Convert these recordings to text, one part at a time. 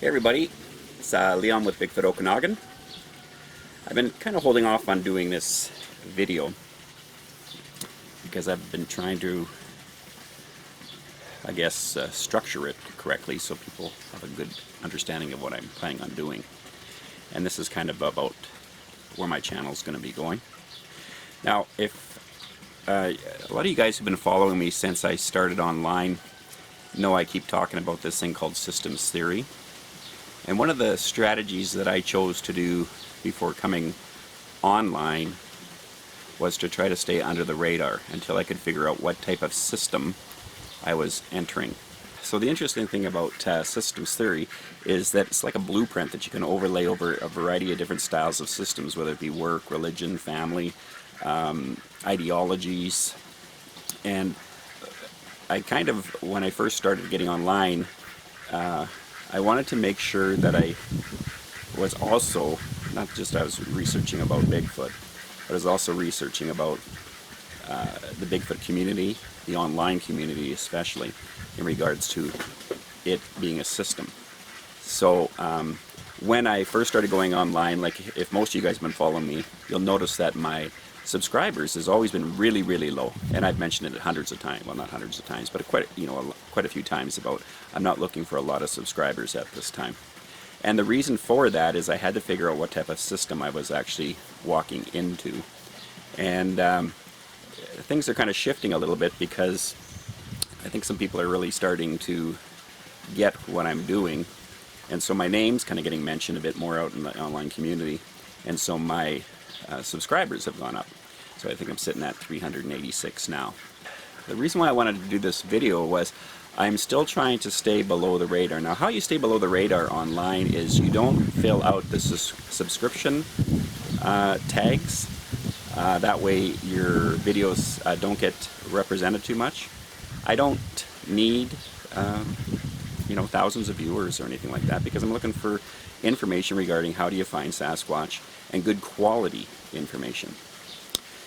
Hey everybody, it's Leon with Bigfoot Okanagan. I've been kind of holding off on doing this video because I've been trying to, structure it correctly so people have a good understanding of what I'm planning on doing. And this is kind of about where my channel is going to be going. Now, if a lot of you guys who've been following me since I started online know I keep talking about this thing called systems theory. And one of the strategies that I chose to do before coming online was to try to stay under the radar until I could figure out what type of system I was entering. So the interesting thing about systems theory is that it's like a blueprint that you can overlay over a variety of different styles of systems, whether it be work, religion, family, ideologies. And I kind of, when I first started getting online, I wanted to make sure that I was also, not just I was researching about Bigfoot, but I was also researching about the Bigfoot community, the online community especially, in regards to it being a system. So when I first started going online, like if most of you guys have been following me, you'll notice that my subscribers has always been really, really low, and I've mentioned it hundreds of times. Well, not hundreds of times, but quite a few times about I'm not looking for a lot of subscribers at this time. And the reason for that is I had to figure out what type of system I was actually walking into, and things are kind of shifting a little bit because I think some people are really starting to get what I'm doing, and so my name's kind of getting mentioned a bit more out in the online community, and so my subscribers have gone up. So I think I'm sitting at 386 now. The reason why I wanted to do this video was I'm still trying to stay below the radar. Now, how you stay below the radar online is you don't fill out the subscription tags. That way your videos don't get represented too much. I don't need thousands of viewers or anything like that, because I'm looking for information regarding how do you find Sasquatch and good quality information.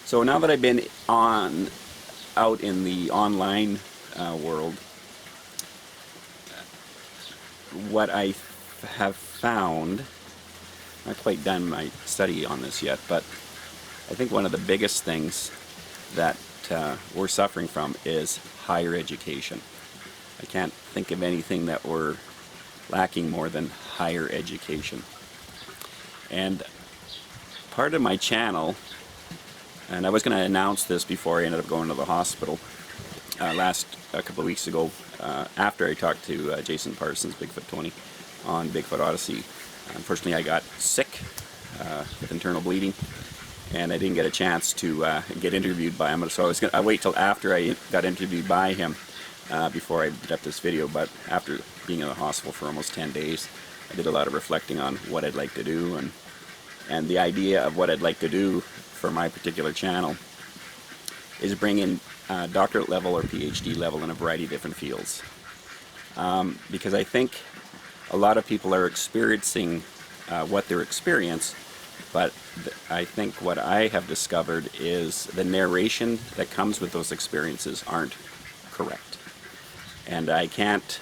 So now that I've been out in the online world, what I have found, not quite done my study on this yet, but I think one of the biggest things that we're suffering from is higher education. I can't think of anything that we're lacking more than higher education. And part of my channel, and I was going to announce this before I ended up going to the hospital a couple of weeks ago, after I talked to Jason Parsons, Bigfoot 20, on Bigfoot Odyssey. Unfortunately, I got sick with internal bleeding, and I didn't get a chance to get interviewed by him. So I wait till after I got interviewed by him before I did up this video. But after being in the hospital for almost 10 days, I did a lot of reflecting on what I'd like to do, and the idea of what I'd like to do for my particular channel is bring in doctorate level or PhD level in a variety of different fields. Because I think a lot of people are experiencing what they're experiencing, but I think what I have discovered is the narration that comes with those experiences aren't correct. And I can't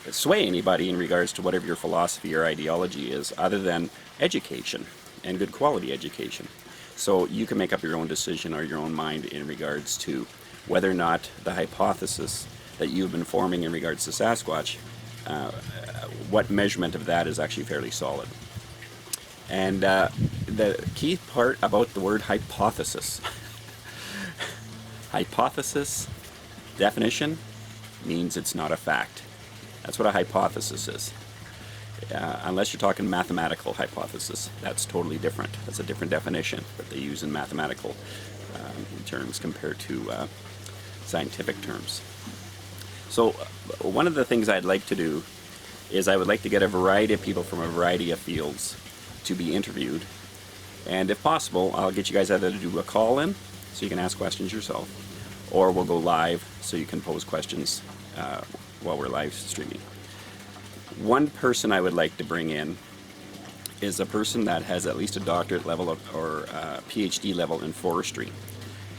sway anybody in regards to whatever your philosophy or ideology is, other than education and good quality education. So you can make up your own decision or your own mind in regards to whether or not the hypothesis that you've been forming in regards to Sasquatch, what measurement of that is actually fairly solid. And the key part about the word hypothesis, hypothesis definition means it's not a fact. That's what a hypothesis is. Unless you're talking mathematical hypothesis, that's totally different. That's a different definition that they use in mathematical terms compared to scientific terms. So one of the things I'd like to do is I would like to get a variety of people from a variety of fields to be interviewed, and if possible I'll get you guys either to do a call in so you can ask questions yourself, or we'll go live so you can pose questions while we're live streaming. One person I would like to bring in is a person that has at least a doctorate level or PhD level in forestry,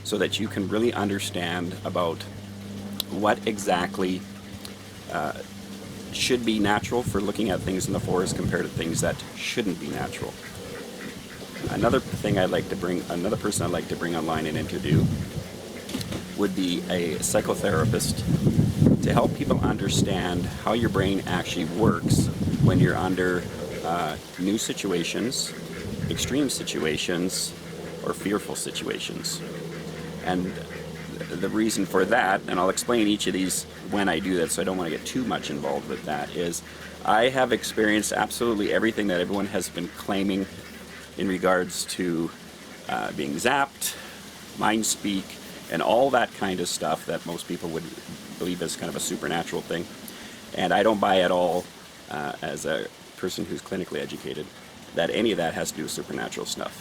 so that you can really understand about what exactly should be natural for looking at things in the forest compared to things that shouldn't be natural. Another thing another person I'd like to bring online and interview would be a psychotherapist to help people understand how your brain actually works when you're under new situations, extreme situations, or fearful situations. And the reason for that, and I'll explain each of these when I do that, so I don't want to get too much involved with that, is I have experienced absolutely everything that everyone has been claiming in regards to being zapped, mind speak, and all that kind of stuff that most people would believe is kind of a supernatural thing. And I don't buy at all, as a person who's clinically educated, that any of that has to do with supernatural stuff.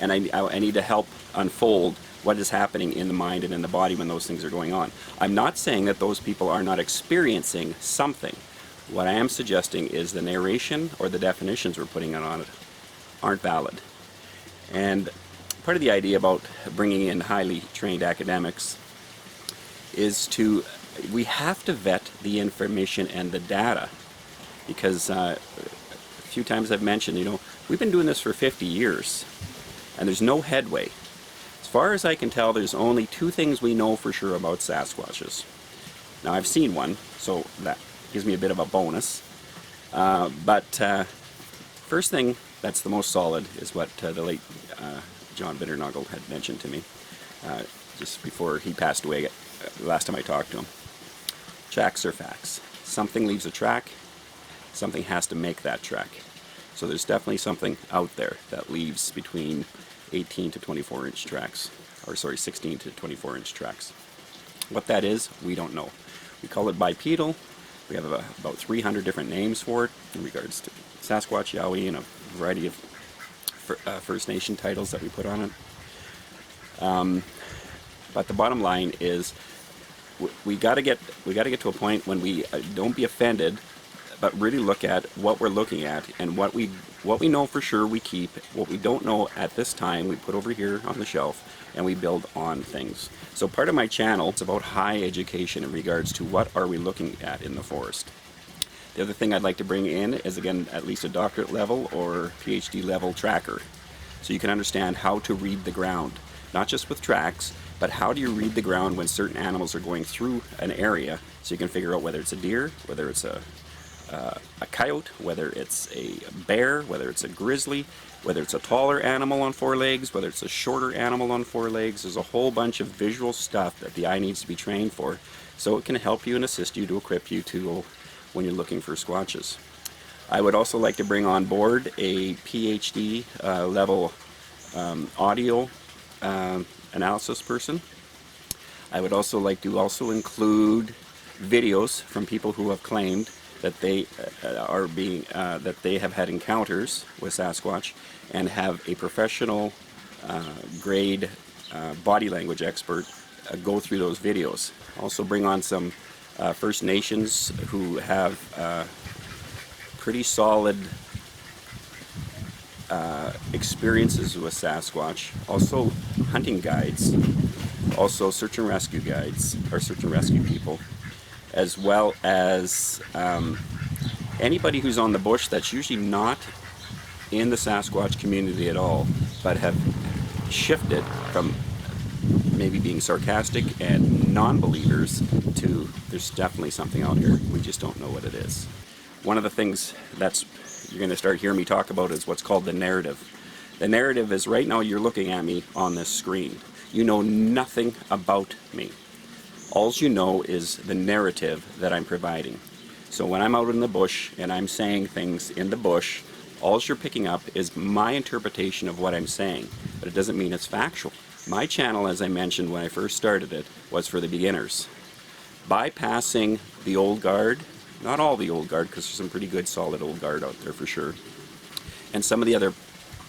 And I need to help unfold what is happening in the mind and in the body when those things are going on. I'm not saying that those people are not experiencing something. What I am suggesting is the narration or the definitions we're putting on it aren't valid. And part of the idea about bringing in highly trained academics is we have to vet the information and the data, because a few times I've mentioned, we've been doing this for 50 years and there's no headway. As far as I can tell, there's only 2 things we know for sure about Sasquatches. Now, I've seen one, so that gives me a bit of a bonus. But first thing that's the most solid is what the late John Bitternagel had mentioned to me just before he passed away, last time I talked to him. Tracks are facts. Something leaves a track, something has to make that track. So there's definitely something out there that leaves between 18 to 24 inch tracks, or sorry, 16 to 24 inch tracks. What that is, we don't know. We call it bipedal. We have about 300 different names for it in regards to Sasquatch, Yowie, and a variety of First Nation titles that we put on it. But the bottom line is, we got to get to a point when we don't be offended, but really look at what we're looking at, and what we know for sure we keep. What we don't know at this time we put over here on the shelf, and we build on things. So part of my channel is about high education in regards to what are we looking at in the forest. The other thing I'd like to bring in is, again, at least a doctorate level or PhD level tracker, so you can understand how to read the ground, not just with tracks, but how do you read the ground when certain animals are going through an area, so you can figure out whether it's a deer, whether it's a coyote, whether it's a bear, whether it's a grizzly, whether it's a taller animal on 4 legs, whether it's a shorter animal on 4 legs. There's a whole bunch of visual stuff that the eye needs to be trained for, so it can help you and assist you to equip you to when you're looking for squatches. I would also like to bring on board a PhD level audio analysis person. I would also like to include videos from people who have claimed that they that they have had encounters with Sasquatch, and have a professional grade body language expert go through those videos. Also bring on some First Nations who have pretty solid experiences with Sasquatch. Also hunting guides, also search and rescue guides, or search and rescue people, as well as anybody who's on the bush that's usually not in the Sasquatch community at all, but have shifted from maybe being sarcastic and non-believers to there's definitely something out here, we just don't know what it is. One of the things that's you're going to start hearing me talk about is what's called the narrative. The narrative is, right now you're looking at me on this screen. You know nothing about me. All you know is the narrative that I'm providing. So when I'm out in the bush and I'm saying things in the bush, all you're picking up is my interpretation of what I'm saying, but it doesn't mean it's factual. My channel, as I mentioned when I first started it, was for the beginners. Bypassing the old guard, not all the old guard, because there's some pretty good solid old guard out there for sure, and some of the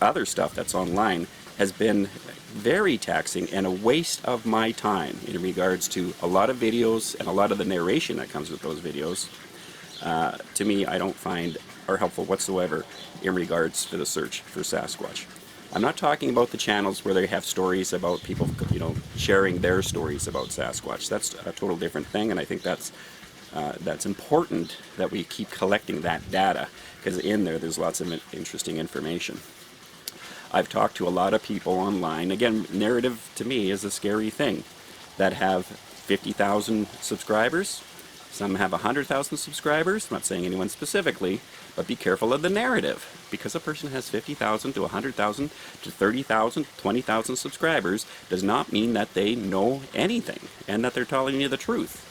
other stuff that's online has been very taxing and a waste of my time in regards to a lot of videos and a lot of the narration that comes with those videos. To me, I don't find are helpful whatsoever in regards to the search for Sasquatch. I'm not talking about the channels where they have stories about people, sharing their stories about Sasquatch. That's a total different thing, and I think that's that's important that we keep collecting that data, because in there's lots of interesting information. I've talked to a lot of people online. Again, narrative to me is a scary thing, that have 50,000 subscribers. Some have 100,000 subscribers. I'm not saying anyone specifically, but be careful of the narrative, because a person has 50,000 to 100,000 to 30,000, 20,000 subscribers does not mean that they know anything and that they're telling you the truth.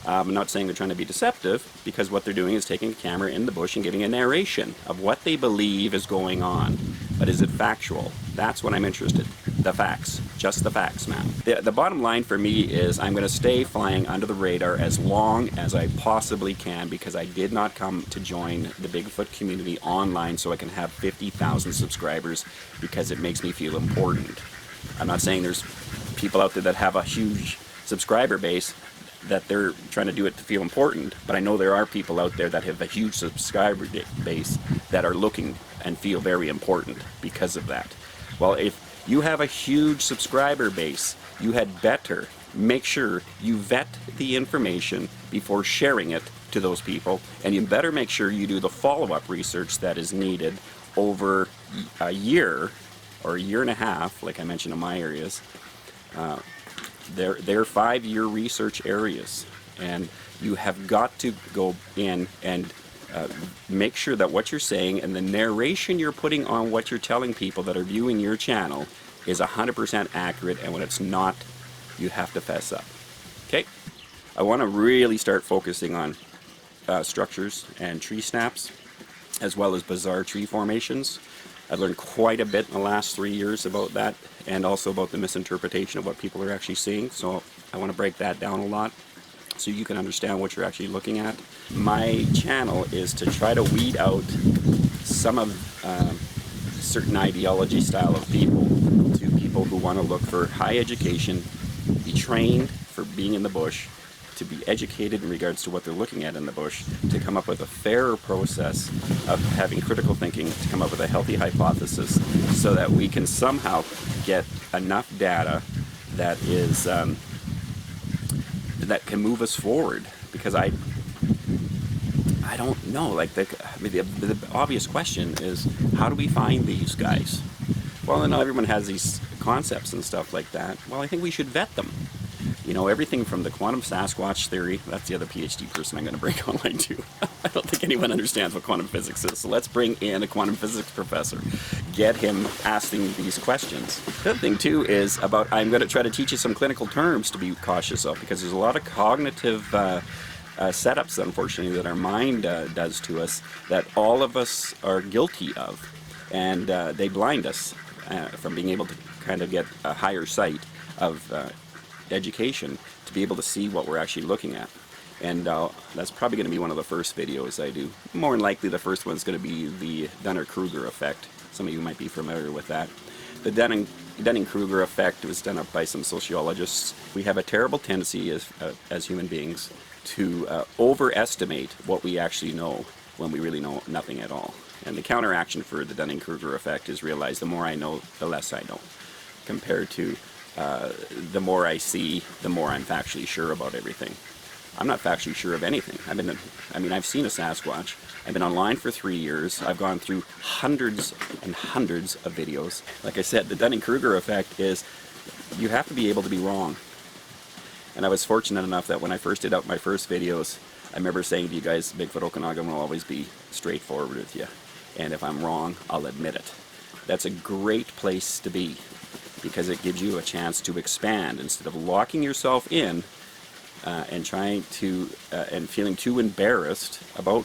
I'm not saying they're trying to be deceptive, because what they're doing is taking a camera in the bush and giving a narration of what they believe is going on. But is it factual? That's what I'm interested in. The facts. Just the facts, man. The bottom line for me is I'm going to stay flying under the radar as long as I possibly can, because I did not come to join the Bigfoot community online so I can have 50,000 subscribers, because it makes me feel important. I'm not saying there's people out there that have a huge subscriber base that they're trying to do it to feel important, but I know there are people out there that have a huge subscriber base that are looking and feel very important because of that. Well, if you have a huge subscriber base, you had better make sure you vet the information before sharing it to those people, and you better make sure you do the follow-up research that is needed over a year or a year and a half, like I mentioned in my areas. They're 5-year research areas, and you have got to go in and make sure that what you're saying and the narration you're putting on what you're telling people that are viewing your channel is 100% accurate, and when it's not, you have to fess up. Okay? I want to really start focusing on structures and tree snaps, as well as bizarre tree formations. I've learned quite a bit in the last 3 years about that, and also about the misinterpretation of what people are actually seeing. So I want to break that down a lot so you can understand what you're actually looking at. My channel is to try to weed out some of certain ideology style of people, to people who want to look for high education, be trained for being in the bush, to be educated in regards to what they're looking at in the bush, to come up with a fairer process of having critical thinking, to come up with a healthy hypothesis, so that we can somehow get enough data that is that can move us forward. Because I don't know, like the obvious question is, how do we find these guys? Well, I know everyone has these concepts and stuff like that. Well, I think we should vet them. You know, everything from the quantum Sasquatch theory, that's the other PhD person I'm going to bring online too. I don't think anyone understands what quantum physics is, so let's bring in a quantum physics professor. Get him asking these questions. The other thing too is about, I'm going to try to teach you some clinical terms to be cautious of, because there's a lot of cognitive setups, unfortunately, that our mind does to us, that all of us are guilty of, and they blind us from being able to kind of get a higher sight of education to be able to see what we're actually looking at. And that's probably going to be one of the first videos I do. More than likely the first one's going to be the Dunning-Kruger effect. Some of you might be familiar with that. The Dunning-Kruger effect was done up by some sociologists. We have a terrible tendency as human beings to overestimate what we actually know when we really know nothing at all. And the counteraction for the Dunning-Kruger effect is realize the more I know, the less I know, compared to the more I see, the more I'm factually sure about everything. I'm not factually sure of anything. I've seen a Sasquatch. I've been online for 3 years. I've gone through hundreds and hundreds of videos. Like I said, the Dunning-Kruger effect is you have to be able to be wrong. And I was fortunate enough that when I first did out my first videos, I remember saying to you guys, Bigfoot Okanagan will always be straightforward with you. And if I'm wrong, I'll admit it. That's a great place to be, because it gives you a chance to expand instead of locking yourself in and trying to and feeling too embarrassed about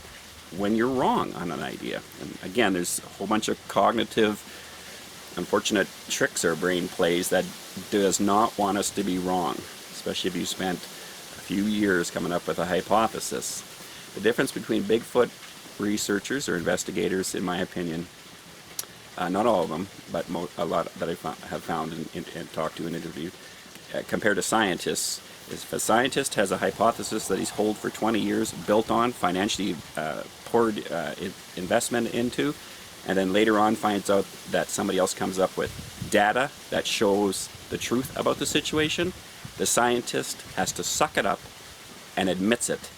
when you're wrong on an idea. And again, there's a whole bunch of cognitive, unfortunate tricks our brain plays that does not want us to be wrong, especially if you spent a few years coming up with a hypothesis. The difference between Bigfoot researchers or investigators, in my opinion, not all of them, but a lot that I have found and talked to and interviewed, compared to scientists, is if a scientist has a hypothesis that he's held for 20 years, built on, financially poured investment into, and then later on finds out that somebody else comes up with data that shows the truth about the situation, the scientist has to suck it up and admits it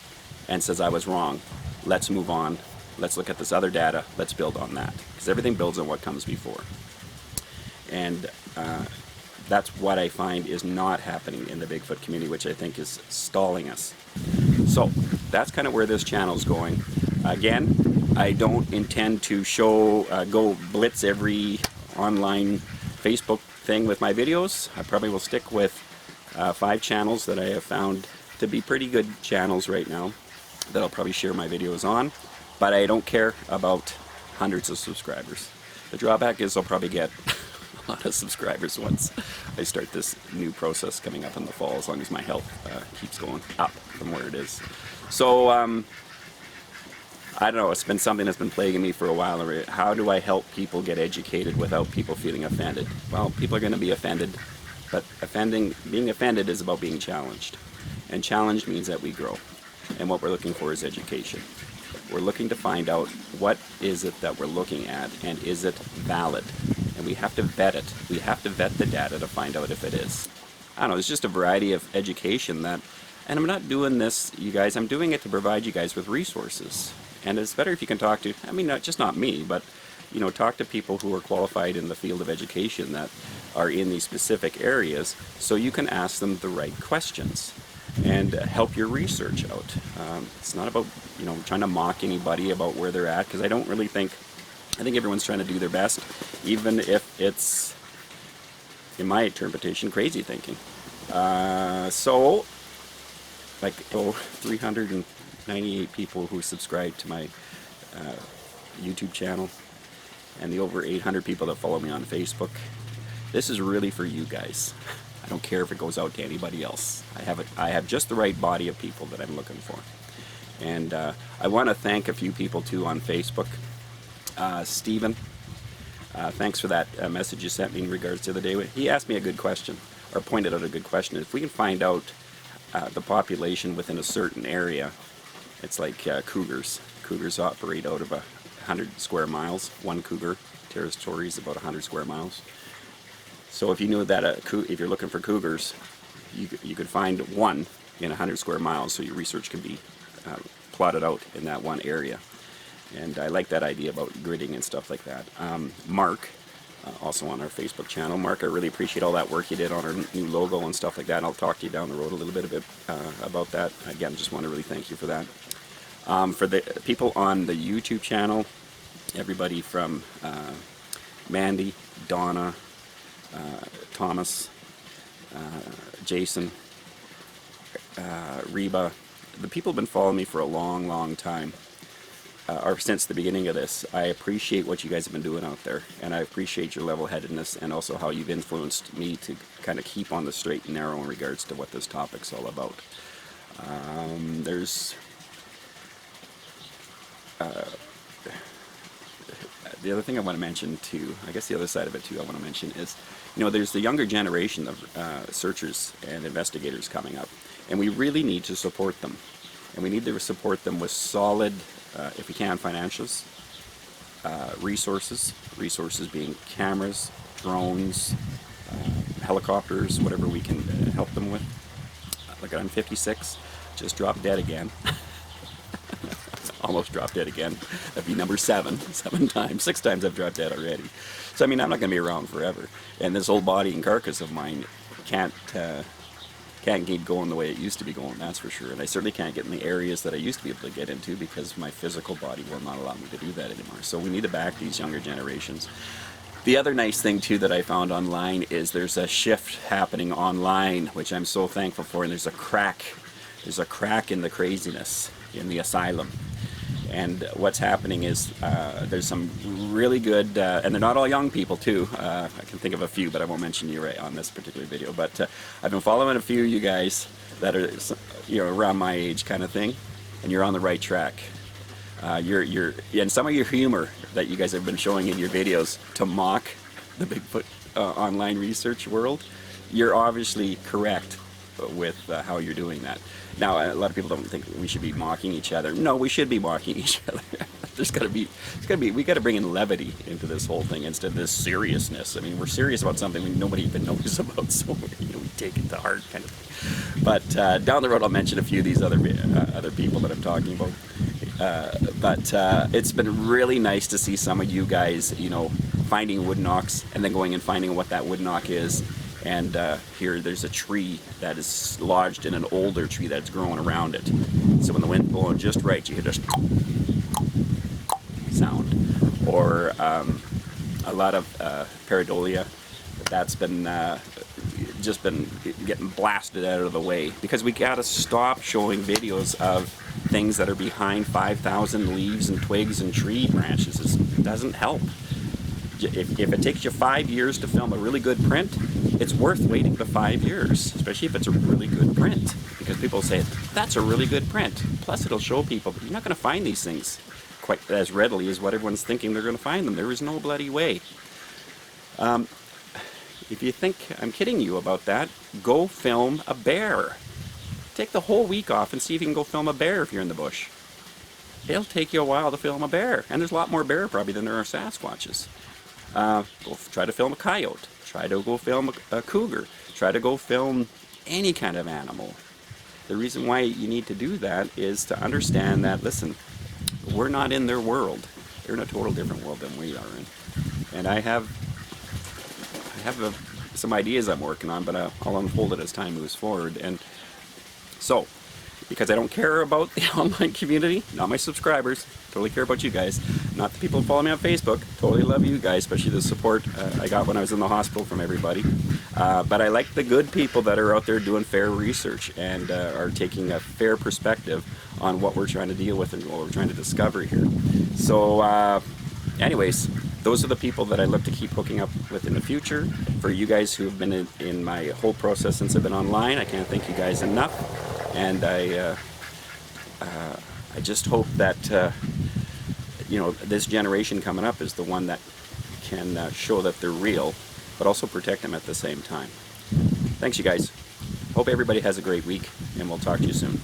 and says I was wrong. Let's move on. Let's look at this other data. Let's build on that, because everything builds on what comes before. And that's what I find is not happening in the Bigfoot community, which I think is stalling us. So that's kind of where this channel's going. Again, I don't intend to go blitz every online Facebook thing with my videos. I probably will stick with 5 channels that I have found to be pretty good channels right now that I'll probably share my videos on. But I don't care about hundreds of subscribers. The drawback is I'll probably get a lot of subscribers once I start this new process coming up in the fall, as long as my health keeps going up from where it is. So I don't know, it's been something that's been plaguing me for a while. How do I help people get educated without people feeling offended? Well, people are going to be offended, but being offended is about being challenged, and challenge means that we grow, and what we're looking for is education. We're looking to find out what is it that we're looking at, and is it valid? And we have to vet it. We have to vet the data to find out if it is. I don't know, there's just a variety of education that, and I'm not doing this, you guys, I'm doing it to provide you guys with resources. And it's better if you can talk to, I mean, not me, but, you know, talk to people who are qualified in the field of education that are in these specific areas, so you can ask them the right questions and help your research out. It's not about, you know, trying to mock anybody about where they're at, because I think everyone's trying to do their best, even if it's, in my interpretation, crazy thinking. So, like, 398 people who subscribe to my YouTube channel, and the over 800 people that follow me on Facebook. This is really for you guys. I don't care if it goes out to anybody else. I have just the right body of people that I'm looking for. And I want to thank a few people too on Facebook. Stephen, thanks for that message you sent me in regards to the day. He asked me a good question, or pointed out a good question. If we can find out the population within a certain area, it's like cougars. Cougars operate out of 100 square miles. One cougar territory is about 100 square miles. So if you knew that if you're looking for cougars, you could find one in 100 square miles, so your research can be plotted out in that one area. And I like that idea about gridding and stuff like that. Mark, also on our Facebook channel. Mark, I really appreciate all that work you did on our new logo and stuff like that. And I'll talk to you down the road a little bit about that. Again, just want to really thank you for that. For the people on the YouTube channel, everybody from Mandy, Donna, Thomas, Jason, Reba, the people have been following me for a long, long time. Or since the beginning of this. I appreciate what you guys have been doing out there, and I appreciate your level-headedness, and also how you've influenced me to kind of keep on the straight and narrow in regards to what this topic's all about. There's the other thing I want to mention too, I guess the other side of it too I want to mention is, you know, there's the younger generation of searchers and investigators coming up, and we really need to support them. And we need to support them with solid, if we can, financials, resources being cameras, drones, helicopters, whatever we can help them with. Look, I'm 56, just dropped dead again. Almost dropped dead again. That'd be number 7 times. 6 times I've dropped dead already. So I mean, I'm not going to be around forever. And this old body and carcass of mine can't keep going the way it used to be going, that's for sure. And I certainly can't get in the areas that I used to be able to get into, because my physical body will not allow me to do that anymore. So we need to back these younger generations. The other nice thing too that I found online is there's a shift happening online, which I'm so thankful for, and there's a crack in the craziness in the asylum. And what's happening is there's some really good, and they're not all young people too. I can think of a few, but I won't mention you right on this particular video. But I've been following a few of you guys that are, you know, around my age kind of thing, and you're on the right track. And some of your humor that you guys have been showing in your videos to mock the Bigfoot online research world, you're obviously correct with how you're doing that. Now, a lot of people don't think we should be mocking each other. No, we should be mocking each other. we got to bring in levity into this whole thing instead of this seriousness. I mean, we're serious about something nobody even knows about, so we take it to heart, kind of thing. But down the road, I'll mention a few of these other people that I'm talking about. But it's been really nice to see some of you guys, finding wood knocks and then going and finding what that wood knock is. And here there's a tree that is lodged in an older tree that's growing around it. So when the wind's blowing just right, you hear this sound. Or a lot of pareidolia that's been just been getting blasted out of the way, because we got to stop showing videos of things that are behind 5,000 leaves and twigs and tree branches. It doesn't help. If it takes you 5 years to film a really good print, it's worth waiting the 5 years, especially if it's a really good print, because people say, that's a really good print. Plus it'll show people, but you're not going to find these things quite as readily as what everyone's thinking they're going to find them. There is no bloody way. If you think I'm kidding you about that, go film a bear. Take the whole week off and see if you can go film a bear if you're in the bush. It'll take you a while to film a bear, and there's a lot more bear probably than there are Sasquatches. Go try to film a coyote. Try to go film a cougar. Try to go film any kind of animal. The reason why you need to do that is to understand that, listen, we're not in their world. They're in a total different world than we are in. And I have some ideas I'm working on, but I'll unfold it as time moves forward. And so, because I don't care about the online community, not my subscribers, totally care about you guys, not the people who follow me on Facebook, totally love you guys, especially the support I got when I was in the hospital from everybody. But I like the good people that are out there doing fair research and are taking a fair perspective on what we're trying to deal with and what we're trying to discover here. So anyways, those are the people that I look to keep hooking up with in the future. For you guys who have been in my whole process since I've been online, I can't thank you guys enough. And I just hope that this generation coming up is the one that can show that they're real, but also protect them at the same time. Thanks, you guys. Hope everybody has a great week, and we'll talk to you soon.